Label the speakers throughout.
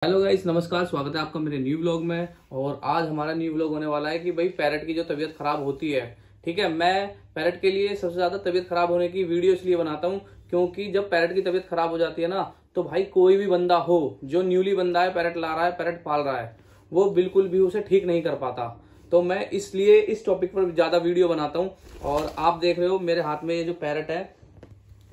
Speaker 1: Hello guys, नमस्कार। स्वागत है आपका मेरे न्यू व्लॉग में। और आज हमारा न्यू व्लॉग होने वाला है कि भाई पैरट की जो तबीयत खराब होती है, ठीक है। मैं पैरट के लिए सबसे ज्यादा तबीयत खराब होने की वीडियो इसलिए बनाता हूँ क्योंकि जब पैरट की तबीयत खराब हो जाती है ना, तो भाई कोई भी बंदा हो जो न्यूली बंदा है, पैरट ला रहा है, पैरट पाल रहा है, वो बिल्कुल भी उसे ठीक नहीं कर पाता। तो मैं इसलिए इस टॉपिक पर ज्यादा वीडियो बनाता हूँ। और आप देख रहे हो मेरे हाथ में ये जो पैरट है,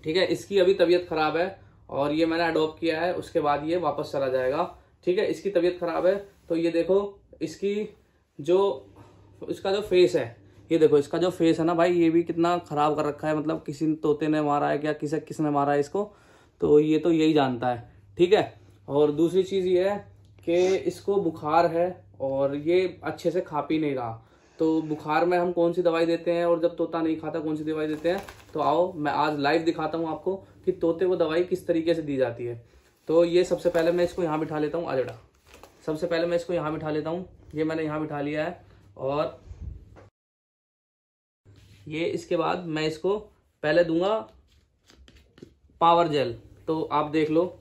Speaker 1: ठीक है, इसकी अभी तबीयत खराब है और ये मैंने अडॉप्ट किया है, उसके बाद ये वापस चला जाएगा। ठीक है, इसकी तबीयत खराब है तो ये देखो, इसकी जो इसका जो फेस है, ये देखो इसका जो फेस है ना भाई, ये भी कितना खराब कर रखा है। मतलब किसी तोते ने मारा है क्या, किसने मारा है इसको, तो ये तो यही जानता है। ठीक है। और दूसरी चीज ये है कि इसको बुखार है और ये अच्छे से खा पी नहीं रहा। तो बुखार में हम कौन सी दवाई देते हैं और जब तोता नहीं खाता कौन सी दवाई देते हैं, तो आओ मैं आज लाइव दिखाता हूँ आपको कि तोते को दवाई किस तरीके से दी जाती है। तो ये सबसे पहले मैं इसको यहाँ बिठा लेता हूँ, आजड़ा। सबसे पहले मैं इसको यहाँ बिठा लेता हूँ, ये मैंने यहाँ बिठा लिया है। और ये इसके बाद मैं इसको पहले दूंगा पावर जेल। तो आप देख लो,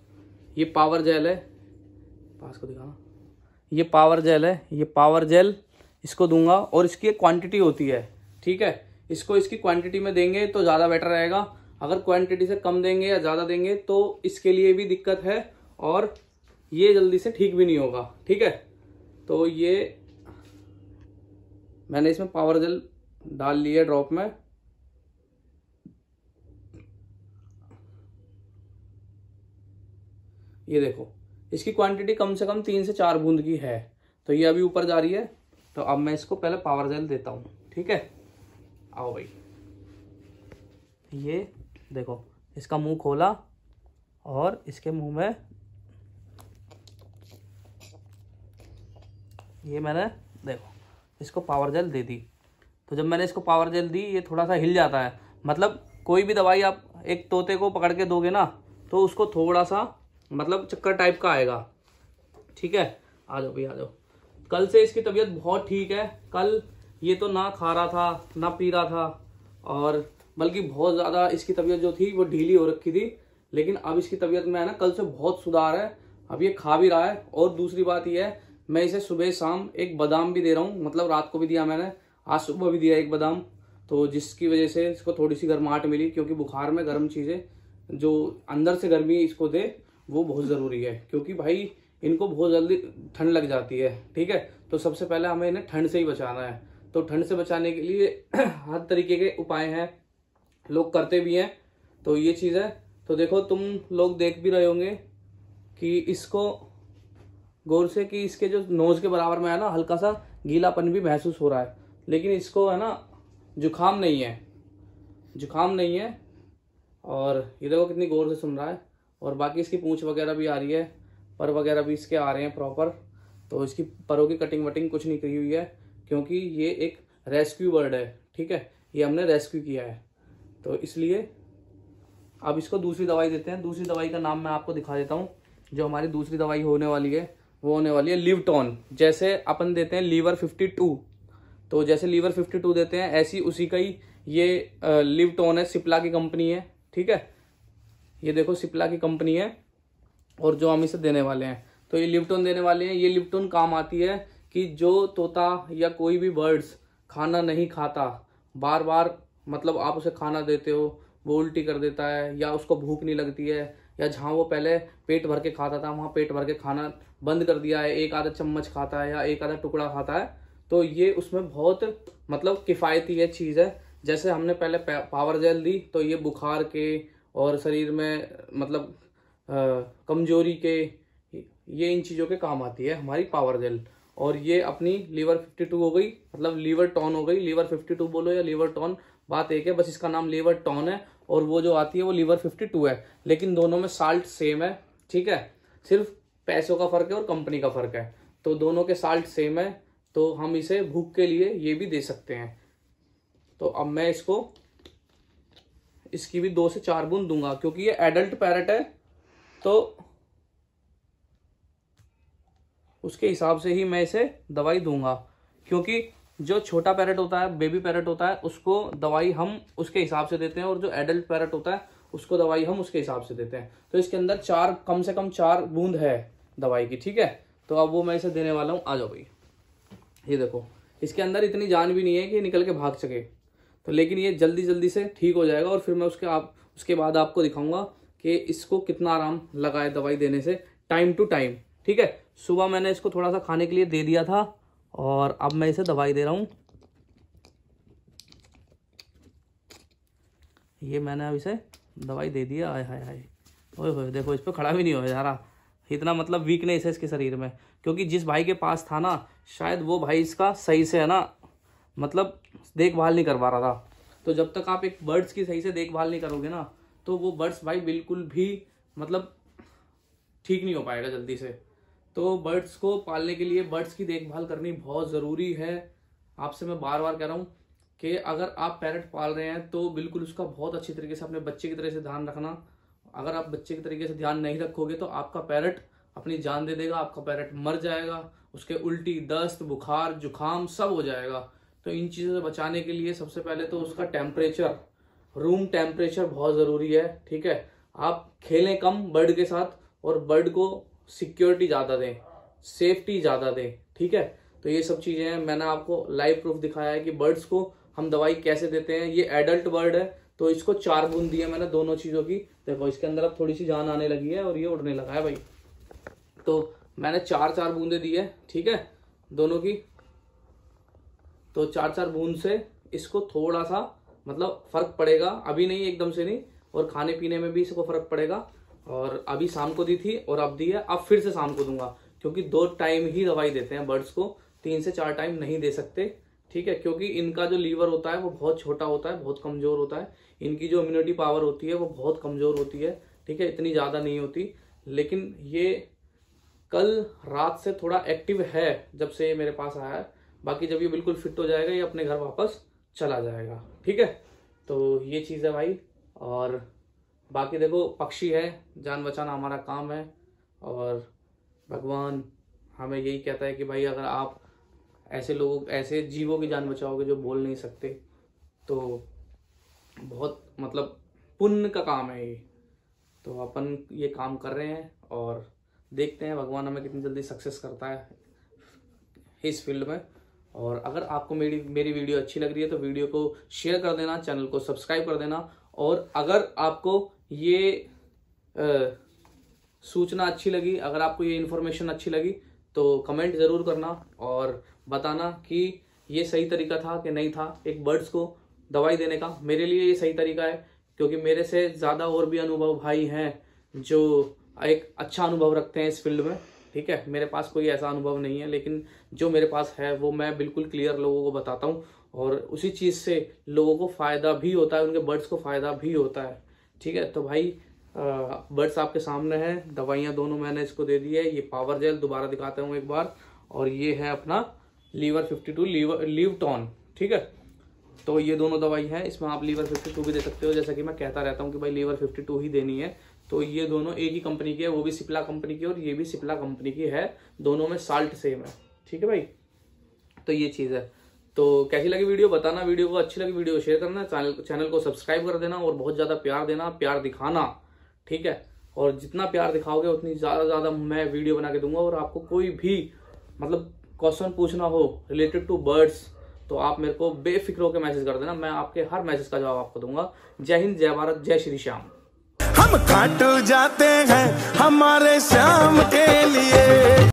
Speaker 1: ये पावर जेल है, पास को दिखाना, ये पावर जेल है, ये पावर जेल इसको दूंगा। और इसकी एक क्वांटिटी होती है, ठीक है। इसको इसकी क्वांटिटी में देंगे तो ज़्यादा बेटर रहेगा। अगर क्वांटिटी से कम देंगे या ज़्यादा देंगे तो इसके लिए भी दिक्कत है और ये जल्दी से ठीक भी नहीं होगा। ठीक है। तो ये मैंने इसमें पावर जेल डाल लिया ड्रॉप में। ये देखो, इसकी क्वांटिटी कम से कम 3 से 4 बूंद की है। तो ये अभी ऊपर जा रही है। तो अब मैं इसको पहले पावर जेल देता हूँ, ठीक है। आओ भाई, ये देखो, इसका मुंह खोला और इसके मुंह में ये मैंने देखो इसको पावर जेल दे दी। तो जब मैंने इसको पावर जेल दी, ये थोड़ा सा हिल जाता है। मतलब कोई भी दवाई आप एक तोते को पकड़ के दोगे ना, तो उसको थोड़ा सा मतलब चक्कर टाइप का आएगा। ठीक है। आ जाओ भाई, आ जाओ। कल से इसकी तबीयत बहुत ठीक है। कल ये तो ना खा रहा था ना पी रहा था, और बल्कि बहुत ज़्यादा इसकी तबीयत जो थी वो ढीली हो रखी थी। लेकिन अब इसकी तबीयत में है ना, कल से बहुत सुधार है। अब ये खा भी रहा है। और दूसरी बात ये है, मैं इसे सुबह शाम एक बादाम भी दे रहा हूँ। मतलब रात को भी दिया मैंने, आज सुबह भी दिया एक बादाम। तो जिसकी वजह से इसको थोड़ी सी गर्माहट मिली, क्योंकि बुखार में गर्म चीज़ें जो अंदर से गर्मी इसको दे वो बहुत ज़रूरी है। क्योंकि भाई इनको बहुत जल्दी ठंड लग जाती है। ठीक है। तो सबसे पहले हमें इन्हें ठंड से ही बचाना है। तो ठंड से बचाने के लिए हर तरीके के उपाय हैं, लोग करते भी हैं। तो ये चीज़ है। तो देखो, तुम लोग देख भी रहे होंगे कि इसको गौर से कि इसके जो नोज के बराबर में है ना, हल्का सा गीलापन भी महसूस हो रहा है। लेकिन इसको है ना जुकाम नहीं है, जुकाम नहीं है। और ये देखो कितनी गौर से सुन रहा है। और बाकी इसकी पूंछ वगैरह भी आ रही है, पर वगैरह भी इसके आ रहे हैं प्रॉपर। तो इसकी परों की कटिंग वटिंग कुछ नहीं करी हुई है, क्योंकि ये एक रेस्क्यू बर्ड है। ठीक है, ये हमने रेस्क्यू किया है। तो इसलिए अब इसको दूसरी दवाई देते हैं। दूसरी दवाई का नाम मैं आपको दिखा देता हूँ। जो हमारी दूसरी दवाई होने वाली है वो होने वाली है लिवटॉन। जैसे अपन देते हैं लीवर 52, तो जैसे लीवर 52 देते हैं, ऐसी उसी का ही ये लिवटॉन है। सिप्ला की कंपनी है। ठीक है, ये देखो सिप्ला की कंपनी है। और जो हम इसे देने वाले हैं, तो ये लिवटॉन देने वाले हैं। ये लिवटॉन काम आती है कि जो तोता या कोई भी बर्ड्स खाना नहीं खाता, बार बार मतलब आप उसे खाना देते हो, वो उल्टी कर देता है, या उसको भूख नहीं लगती है, या जहाँ वो पहले पेट भर के खाता था वहाँ पेट भर के खाना बंद कर दिया है, एक आधा चम्मच खाता है या एक आधा टुकड़ा खाता है, तो ये उसमें बहुत मतलब किफ़ायती है चीज़ है। जैसे हमने पहले पावर जेल दी, तो ये बुखार के और शरीर में मतलब कमजोरी के, ये इन चीज़ों के काम आती है हमारी पावर जेल। और ये अपनी लीवर 52 हो गई, मतलब लीवर टॉन हो गई। लीवर 52 बोलो या लीवर टॉन, बात एक है, बस इसका नाम लीवर टॉन है। और वो जो आती है वो लीवर 52 है। लेकिन दोनों में साल्ट सेम है। ठीक है, सिर्फ पैसों का फर्क है और कंपनी का फर्क है। तो दोनों के साल्ट सेम है, तो हम इसे भूख के लिए ये भी दे सकते हैं। तो अब मैं इसको इसकी भी 2 से 4 बूंद दूंगा, क्योंकि ये एडल्ट पैरट है, तो उसके हिसाब से ही मैं इसे दवाई दूंगा। क्योंकि जो छोटा पैरट होता है, बेबी पैरट होता है, उसको दवाई हम उसके हिसाब से देते हैं, और जो एडल्ट पैरट होता है उसको दवाई हम उसके हिसाब से देते हैं। तो इसके अंदर कम से कम 4 बूंद है। दवाई की, ठीक है। तो अब वो मैं इसे देने वाला हूँ। आ जाओ भाई, ये देखो इसके अंदर इतनी जान भी नहीं है कि निकल के भाग सके, तो लेकिन ये जल्दी जल्दी से ठीक हो जाएगा। और फिर मैं उसके बाद आपको दिखाऊंगा कि इसको कितना आराम लगा है दवाई देने से, टाइम टू टाइम, ठीक है। सुबह मैंने इसको थोड़ा सा खाने के लिए दे दिया था और अब मैं इसे दवाई दे रहा हूँ। ये मैंने अब इसे दवाई दे दिया। हाय हाय हाय, ओए होए, देखो इस पर खड़ा भी नहीं हो जा रहा, इतना मतलब वीकनेस है इसके शरीर में। क्योंकि जिस भाई के पास था ना, शायद वो भाई इसका सही से है ना मतलब देखभाल नहीं कर पा रहा था। तो जब तक आप एक बर्ड्स की सही से देखभाल नहीं करोगे ना, तो वो बर्ड्स भाई बिल्कुल भी मतलब ठीक नहीं हो पाएगा जल्दी से। तो बर्ड्स को पालने के लिए बर्ड्स की देखभाल करनी बहुत ज़रूरी है। आपसे मैं बार बार कह रहा हूँ कि अगर आप पैरट पाल रहे हैं तो बिल्कुल उसका बहुत अच्छी तरीके से अपने बच्चे की तरह से ध्यान रखना। अगर आप बच्चे की तरीके से ध्यान नहीं रखोगे तो आपका पैरट अपनी जान दे देगा, आपका पैरट मर जाएगा, उसके उल्टी, दस्त, बुखार, जुखाम सब हो जाएगा। तो इन चीज़ों से बचाने के लिए सबसे पहले तो उसका टेम्परेचर, रूम टेम्परेचर बहुत ज़रूरी है, ठीक है। आप खेलें कम बर्ड के साथ और बर्ड को सिक्योरिटी ज़्यादा दें, सेफ्टी ज़्यादा दें, ठीक है। तो ये सब चीज़ें हैं, मैंने आपको लाइव प्रूफ दिखाया है कि बर्ड्स को हम दवाई कैसे देते हैं। ये एडल्ट बर्ड है तो इसको 4 बूंद दी है मैंने दोनों चीज़ों की। देखो इसके अंदर अब थोड़ी सी जान आने लगी है और ये उड़ने लगा है भाई। तो मैंने 4 बूंदे दी है, ठीक है, दोनों की। तो 4 बूंद से इसको थोड़ा सा मतलब फर्क पड़ेगा, अभी नहीं, एकदम से नहीं, और खाने पीने में भी इसको फर्क पड़ेगा। और अभी शाम को दी थी और अब दी है, अब फिर से शाम को दूंगा, क्योंकि 2 टाइम ही दवाई देते हैं बर्ड्स को, 3 से 4 टाइम नहीं दे सकते, ठीक है। क्योंकि इनका जो लीवर होता है वो बहुत छोटा होता है, बहुत कमजोर होता है। इनकी जो इम्यूनिटी पावर होती है वो बहुत कमजोर होती है, ठीक है, इतनी ज़्यादा नहीं होती। लेकिन ये कल रात से थोड़ा एक्टिव है जब से ये मेरे पास आया है। बाकी जब ये बिल्कुल फिट हो जाएगा ये अपने घर वापस चला जाएगा, ठीक है। तो ये चीज़ है भाई। और बाकी देखो पक्षी है, जान बचाना हमारा काम है और भगवान हमें यही कहता है कि भाई अगर आप ऐसे जीवों की जान बचाओगे जो बोल नहीं सकते, तो बहुत मतलब पुण्य का काम है ये। तो अपन ये काम कर रहे हैं और देखते हैं भगवान हमें कितनी जल्दी सक्सेस करता है इस फील्ड में। और अगर आपको मेरी वीडियो अच्छी लग रही है तो वीडियो को शेयर कर देना, चैनल को सब्सक्राइब कर देना। और अगर आपको ये सूचना अच्छी लगी, अगर आपको ये इन्फॉर्मेशन अच्छी लगी तो कमेंट ज़रूर करना और बताना कि ये सही तरीका था कि नहीं था एक बर्ड्स को दवाई देने का। मेरे लिए ये सही तरीका है, क्योंकि मेरे से ज़्यादा और भी अनुभव भाई हैं जो एक अच्छा अनुभव रखते हैं इस फील्ड में, ठीक है। मेरे पास कोई ऐसा अनुभव नहीं है, लेकिन जो मेरे पास है वो मैं बिल्कुल क्लियर लोगों को बताता हूँ और उसी चीज़ से लोगों को फ़ायदा भी होता है, उनके बर्ड्स को फ़ायदा भी होता है, ठीक है। तो भाई बर्ड्स आपके सामने हैं, दवाइयाँ दोनों मैंने इसको दे दी है। ये पावर जेल दोबारा दिखाता हूँ एक बार, और ये है अपना लीवर 52 लिवटॉन, ठीक है। तो ये दोनों दवाई है, इसमें आप लीवर 52 भी दे सकते हो, जैसा कि मैं कहता रहता हूँ कि भाई लीवर 52 ही देनी है। तो ये दोनों एक ही कंपनी की है, वो भी सिप्ला कंपनी की और ये भी सिप्ला कंपनी की है, दोनों में साल्ट सेम है, ठीक है भाई। तो ये चीज़ है। तो कैसी लगी वीडियो बताना, वीडियो को अच्छी लगी वीडियो को शेयर करना, चैनल को सब्सक्राइब कर देना और बहुत ज़्यादा प्यार देना, प्यार दिखाना, ठीक है। और जितना प्यार दिखाओगे उतनी ज़्यादा मैं वीडियो बना के दूंगा। और आपको कोई भी मतलब क्वेश्चन पूछना हो रिलेटेड टू बर्ड्स तो आप मेरे को बेफिक्र होकर मैसेज कर देना, मैं आपके हर मैसेज का जवाब आपको दूंगा। जय हिंद, जय भारत, जय श्री श्याम।
Speaker 2: हम काटू जाते हैं हमारे श्याम के लिए।